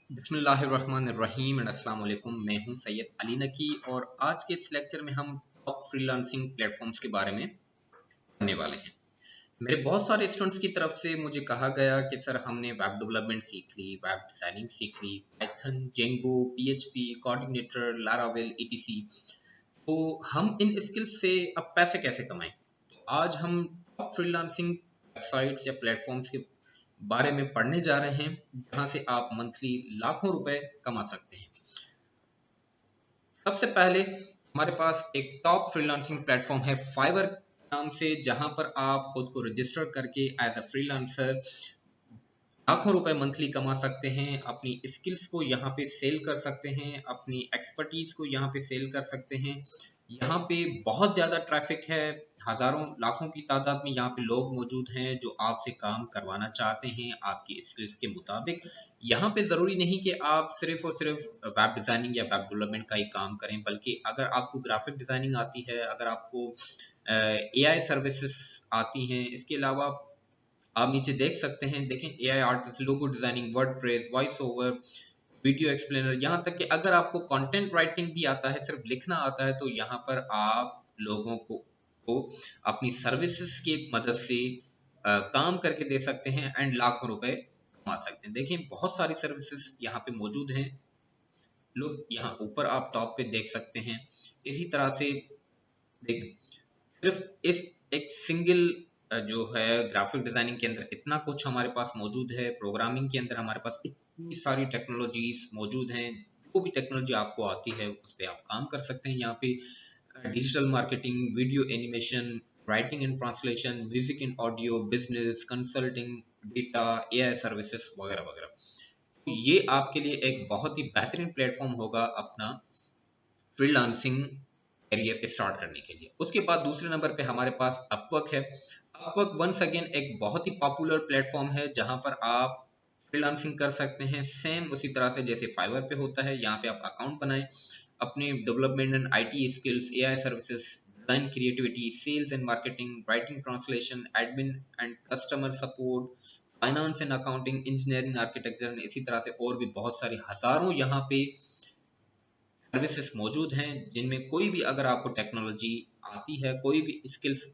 बिस्मिल्लाहिर्रहमानिर्रहीम एंड अस्सलाम वालेकुम। मैं हूं सैयद अली नकी और आज के इस लेक्चर में हम टॉप फ्रीलांसिंग प्लेटफॉर्म्स के बारे में पढ़ने वाले हैं। मेरे बहुत सारे स्टूडेंट्स की तरफ से मुझे कहा गया कि सर हमने वेब डेवलपमेंट सीख ली, वेब डिजाइनिंग सीख ली, Python, Django, PHP, coordinator, Laravel, ETC, तो हम इन स्किल्स से अब पैसे कैसे कमाएं। तो आज हम टॉप फ्रीलांसिंग वेबसाइट्स या प्लेटफॉर्म्स के बारे में पढ़ने जा रहे हैं जहां से आप मंथली लाखों रुपए कमा सकते हैं। सबसे पहले हमारे पास एक टॉप फ्रीलांसिंग प्लेटफॉर्म है फाइवर नाम से, जहां पर आप खुद को रजिस्टर करके एज अ फ्रीलांसर लाखों रुपए मंथली कमा सकते हैं। अपनी स्किल्स को यहाँ पे सेल कर सकते हैं, अपनी एक्सपर्टीज को यहाँ पे सेल कर सकते हैं। यहाँ पे बहुत ज्यादा ट्रैफिक है, हजारों लाखों की तादाद में यहाँ पे लोग मौजूद हैं जो आपसे काम करवाना चाहते हैं आपकी स्किल्स के मुताबिक। यहाँ पे जरूरी नहीं कि आप सिर्फ और सिर्फ वेब डिजाइनिंग या वेब डेवलपमेंट का ही काम करें, बल्कि अगर आपको ग्राफिक डिजाइनिंग आती है, अगर आपको एआई सर्विसेज आती हैं, इसके अलावा आप नीचे देख सकते हैं, देखें AI artist, logo designing, WordPress, voice over, video explainer, यहाँ तक कि अगर आपको कंटेंट राइटिंग भी आता है, सिर्फ लिखना आता है, तो यहाँ पर आप लोगों को अपनी सर्विसेज की मदद से काम करके दे सकते हैं एंड लाखों रुपए कमा सकते हैं। देखिए बहुत सारी सर्विसेज यहाँ पे मौजूद हैं, लोग यहाँ ऊपर आप टॉप पे देख सकते हैं। इसी तरह से देख सिर्फ इस एक सिंगल जो है ग्राफिक डिजाइनिंग के अंदर इतना कुछ हमारे पास मौजूद है, प्रोग्रामिंग के अंदर हमारे पास इतनी सारी टेक्नोलॉजीज मौजूद हैं। जो भी टेक्नोलॉजी आपको आती है उस पर आप काम कर सकते हैं। यहाँ पे digital marketing, video animation, writing and translation, music and audio, business consulting, data, AI services वगैरह वगैरह। तो ये आपके लिए एक बहुत ही बेहतरीन प्लेटफॉर्म होगा अपना फ्रीलांसिंग करियर स्टार्ट करने के लिए। उसके बाद दूसरे नंबर पे हमारे पास अपवर्क है। अपवर्क वंस अगेन एक बहुत ही पॉपुलर प्लेटफॉर्म है जहां पर आप फ्रीलांसिंग कर सकते हैं, सेम उसी तरह से जैसे फाइवर पे होता है। यहाँ पे आप अकाउंट बनाएं, अपने development and IT skills, AI services, design, creativity, sales and marketing, writing, translation, admin and customer support, finance and accounting, engineering, architecture, इसी तरह से और भी बहुत सारी हजारों यहाँ पे सर्विसेज मौजूद हैं, जिनमें कोई भी अगर आपको टेक्नोलॉजी आती है, कोई भी स्किल्स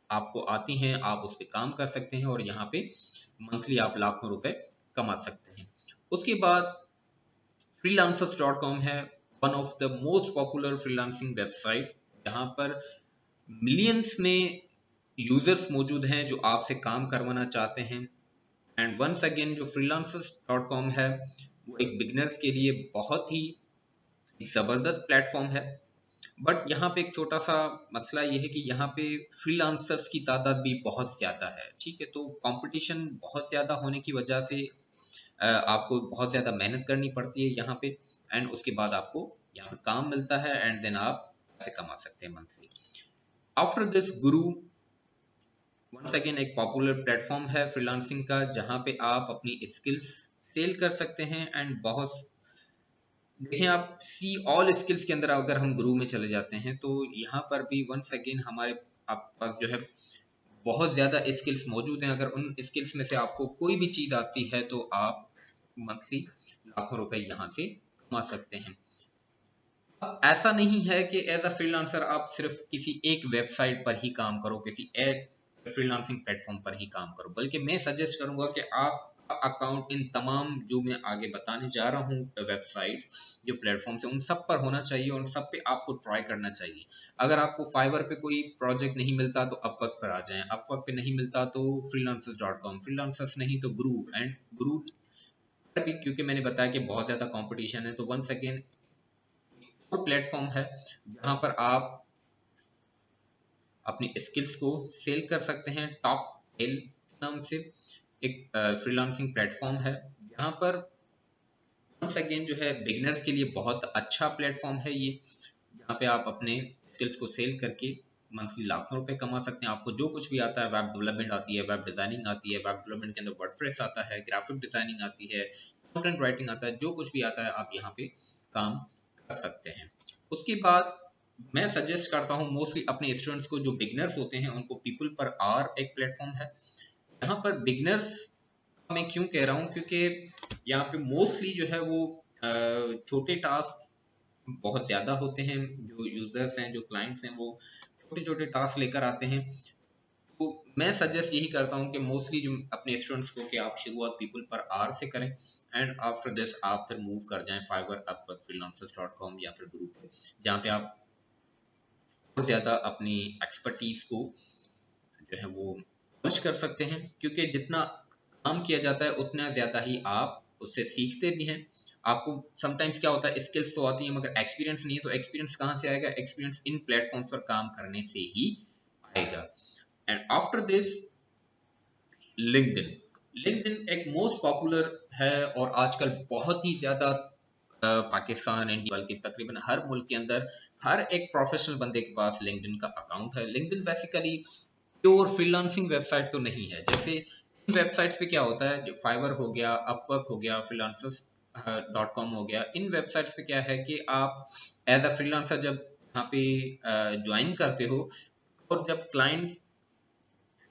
आपको आती हैं, आप उस पर काम कर सकते हैं और यहाँ पे मंथली आप लाखों रुपए कमा सकते हैं। उसके बाद freelancers.com है, one of the most popular freelancing website, जहाँ पर मिलियंस में यूजर्स मौजूद हैं जो आपसे काम करवाना चाहते हैं। एंड वंस अगेन जो freelancers.com है वो एक बिगनर्स के लिए बहुत ही जबरदस्त प्लेटफॉर्म है। बट यहाँ पे एक छोटा सा मसला ये है कि यहाँ पे फ्रीलांसर्स की तादाद भी बहुत ज़्यादा है, ठीक है। तो कंपटीशन बहुत ज़्यादा होने की वजह से आपको बहुत ज़्यादा मेहनत करनी पड़ती है यहाँ पे, एंड उसके बाद आपको यहाँ पे काम मिलता है एंड देन आप पैसे कमा सकते हैं monthly. After this Guru once again एक पॉपुलर प्लेटफॉर्म है फ्रीलांसिंग का, जहाँ पे आप अपनी स्किल्स सेल कर सकते हैं एंड बहुत देखें आप सी ऑल स्किल्स के अंदर अगर हम ग्रुप में चले जाते हैं तो यहाँ पर भी वंस अगेन हमारे आप पास जो है बहुत ज़्यादा स्किल्स मौजूद हैं। अगर उन स्किल्स में से आपको कोई भी चीज़ आती है तो आप मंथली लाखों रुपए यहाँ से कमा सकते हैं। अब ऐसा नहीं है कि एज अ फ्रीलांसर आप सिर्फ किसी एक वेबसाइट पर ही काम करो, किसी एक फ्रीलांसिंग प्लेटफॉर्म पर ही काम करो, बल्कि मैं सजेस्ट करूंगा कि आप अकाउंट इन तमाम जो मैं आगे बताने जा रहा हूँ वेबसाइट जो प्लेटफॉर्म है उन सब पर होना चाहिए, उन सब पे आपको ट्राई करना चाहिए। अगर आपको फाइवर पे कोई प्रोजेक्ट नहीं मिलता तो अपवर्क पर आ जाएं, अपवर्क पे नहीं मिलता तो freelancers.com, फ्रीलांसर्स नहीं तो ग्रू, एंड ग्रू पर भी क्योंकि मैंने बताया कि बहुत ज़्यादा कंपटीशन है, तो वंस अगेन प्लेटफॉर्म है जहां पर आप अपनी स्किल्स को सेल कर सकते हैं। टॉप टेल नाम से एक फ्रीलांसिंग प्लेटफॉर्म है, यहाँ पर वंस अगेन जो है बिगिनर्स के लिए बहुत अच्छा प्लेटफॉर्म है ये, जहाँ पे आप अपने स्किल्स को सेल करके मंथली लाखों रुपए कमा सकते हैं। आपको जो कुछ भी आता है, वेब डेवलपमेंट आती है, वेब डिजाइनिंग आती है, वेब डेवलपमेंट के अंदर वर्डप्रेस आता है, ग्राफिक डिजाइनिंग आती है, कंटेंट राइटिंग आता है, जो कुछ भी आता है आप यहाँ पे काम कर सकते हैं। उसके बाद मैं सजेस्ट करता हूँ मोस्टली अपने स्टूडेंट्स को, जो बिगनर्स होते हैं उनको पीपल पर आर एक प्लेटफॉर्म है। यहाँ पर बिगनर्स मैं क्यों कह रहा हूँ, क्योंकि यहाँ पे मोस्टली जो है वो छोटे टास्क बहुत ज़्यादा होते हैं। जो यूजर्स हैं, जो क्लाइंट्स हैं, वो छोटे छोटे टास्क लेकर आते हैं। तो मैं सजेस्ट यही करता हूँ कि मोस्टली जो अपने स्टूडेंट्स को कि आप शुरुआत पीपल पर आर से करें, एंड आफ्टर दिस आप फिर मूव कर जाएं फाइवर, अपवर्क, freelancers.com या फिर ग्रुप पे, जहाँ पे आप और ज़्यादा अपनी एक्सपर्टीज को जो है वो पुश कर सकते हैं। क्योंकि जितना काम किया जाता है उतना ज़्यादा ही आप उससे सीखते भी हैं। आपको समटाइम्स क्या होता है, स्किल्स तो आती है मगर एक्सपीरियंस नहीं है, तो एक्सपीरियंस कहाँ से आएगा? एक्सपीरियंस इन प्लेटफॉर्म पर काम करने से ही आएगा। And after this LinkedIn. LinkedIn एक मोस्ट पॉपुलर है और आजकल बहुत ही ज़्यादा पाकिस्तान, इंडिया, बल्कि तकरीबन हर मुल्क के अंदर हर एक प्रोफेशनल बंदे के पास लिंक्डइन का अकाउंट है। LinkedIn basically pure freelancing website तो नहीं है। जैसे इन वेबसाइट्स पे क्या होता है, फाइवर हो गया, अपवर्क हो गया, freelancers.com हो गया, इन वेबसाइट्स पे क्या है कि आप एज अ फ्रीलांसर जब यहाँ पे ज्वाइन करते हो और जब क्लाइंट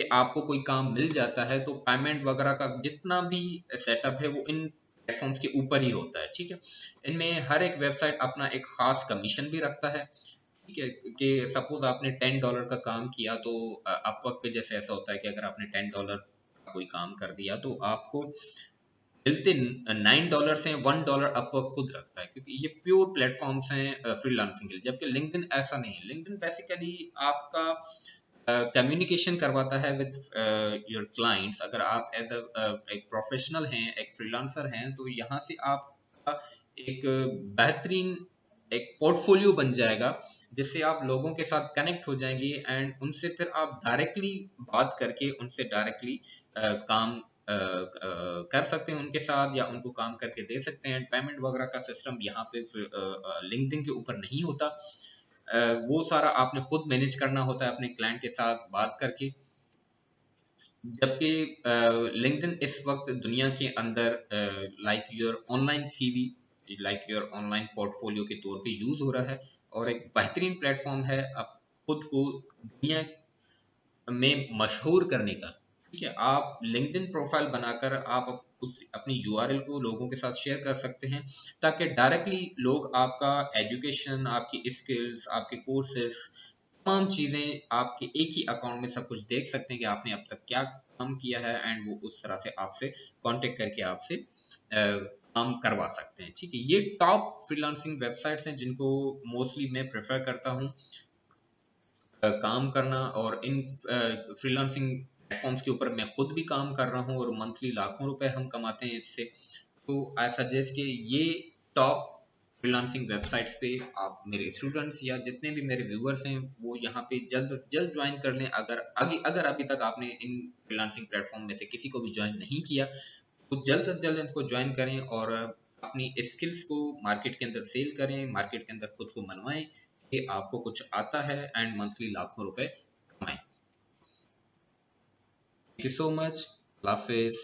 कि आपको कोई काम मिल जाता है तो पेमेंट वगैरह का जितना भी सेटअप है वो इन प्लेटफॉर्म्स के ऊपर ही होता है। ठीक है, इनमें हर एक वेबसाइट अपना एक खास कमीशन भी रखता है। ठीक है, कि सपोज आपने $10 का काम किया तो अपवर्क पे जैसे ऐसा होता है कि अगर आपने $10 का कोई काम कर दिया तो आपको मिलते $9 से $1 अपवर्क खुद रखता है, क्योंकि ये प्योर प्लेटफॉर्म्स हैं फ्रीलांसिंग के लिए। जबकि लिंक्डइन ऐसा नहीं है। लिंक्डइन बेसिकली आपका कम्युनिकेशन करवाता है विद योर क्लाइंट्स। अगर आप एज एक प्रोफेशनल हैं, एक फ्रीलांसर हैं, तो यहाँ से आपका एक बेहतरीन एक पोर्टफोलियो बन जाएगा, जिससे आप लोगों के साथ कनेक्ट हो जाएंगे एंड उनसे फिर आप डायरेक्टली बात करके उनसे डायरेक्टली काम कर सकते हैं उनके साथ, या उनको काम करके दे सकते हैं। पेमेंट वगैरह का सिस्टम यहाँ पे लिंक्डइन के ऊपर नहीं होता। वो सारा आपने खुद मैनेज करना होता है अपने क्लाइंट के साथ बात करके। जबकि लिंक्डइन इस वक्त दुनिया के अंदर like your online CV, like your online portfolio के तौर पे यूज हो रहा है और एक बेहतरीन प्लेटफॉर्म है आप खुद को दुनिया में मशहूर करने का। ठीक है, आप लिंक्डइन प्रोफाइल बनाकर आप अपनी यूआरएल को लोगों के साथ शेयर कर सकते हैं, ताकि डायरेक्टली लोग आपका एजुकेशन, आपकी स्किल्स, आपके कोर्सेज, तमाम चीज़ें आपके एक ही अकाउंट में सब कुछ देख सकते हैं कि आपने अब तक क्या काम किया है, एंड वो उस तरह से आपसे कांटेक्ट करके आपसे काम करवा सकते हैं। ठीक है, ये टॉप फ्रीलांसिंग वेबसाइट्स हैं जिनको मोस्टली मैं प्रेफर करता हूँ काम करना। और इन फ्रीलांसिंग प्लेटफॉर्म्स के ऊपर मैं खुद भी काम कर रहा हूँ और मंथली लाखों रुपए हम कमाते हैं इससे। तो आई सजेस्ट कि ये टॉप फ्रीलांसिंग वेबसाइट्स पे आप मेरे स्टूडेंट्स या जितने भी मेरे व्यूअर्स हैं वो यहाँ पे जल्द से जल्द ज्वाइन कर लें। अगर अभी तक आपने इन फ्रीलांसिंग प्लेटफॉर्म में से किसी को भी ज्वाइन नहीं किया तो जल्द से जल्द इनको ज्वाइन करें और अपनी स्किल्स को मार्केट के अंदर सेल करें, मार्केट के अंदर खुद को मनवाएं कि आपको कुछ आता है एंड मंथली लाखों रुपए कमाएं। Thank you so much. Allah Hafiz.